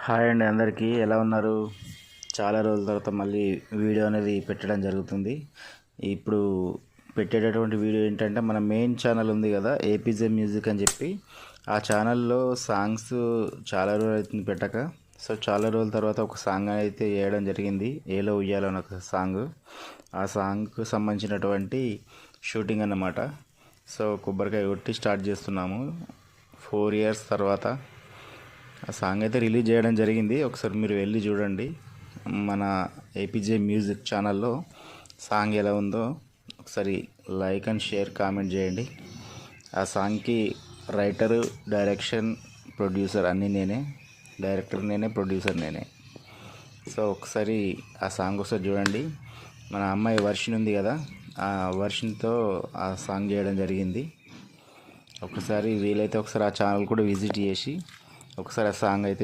Hi అండి, అందరికీ ఎలా ఉన్నారు? చాలా రోజుల తర్వాత మళ్ళీ వీడియో అనేది పెట్టడం జరుగుతుంది. ఇప్పుడు పెట్టేటటువంటి వీడియో ఏంటంటే, మన మెయిన్ ఛానల్ ఉంది కదా, ఏపీజే మ్యూజిక్ అని చెప్పి. ఆ ఛానల్లో సాంగ్స్ చాలా రోజులు అవుతుంది పెట్టక. సో చాలా రోజుల తర్వాత ఒక సాంగ్ అయితే వేయడం జరిగింది, ఏలో ఉయ్యాలో అని ఒక సాంగ్. ఆ సాంగ్కు సంబంధించినటువంటి షూటింగ్ అన్నమాట. సో కొబ్బరికాయ కొట్టి స్టార్ట్ చేస్తున్నాము 4 years తర్వాత. ఆ సాంగ్ అయితే రిలీజ్ చేయడం జరిగింది. ఒకసారి మీరు వెళ్ళి చూడండి మన ఏపీజే మ్యూజిక్ ఛానల్లో. సాంగ్ ఎలా ఉందో ఒకసారి లైక్ అండ్ షేర్ కామెంట్ చేయండి. ఆ సాంగ్కి రైటరు, డైరెక్షన్, ప్రొడ్యూసర్ అన్నీ నేనే. డైరెక్టర్ నేనే, ప్రొడ్యూసర్ నేనే. సో ఒకసారి ఆ సాంగ్ ఒకసారి చూడండి. మన అమ్మాయి వర్షన్ ఉంది కదా, ఆ వర్షన్తో ఆ సాంగ్ చేయడం జరిగింది. ఒకసారి వీలైతే ఒకసారి ఆ ఛానల్ కూడా విజిట్ చేసి ఒకసారి ఆ సాంగ్ అయితే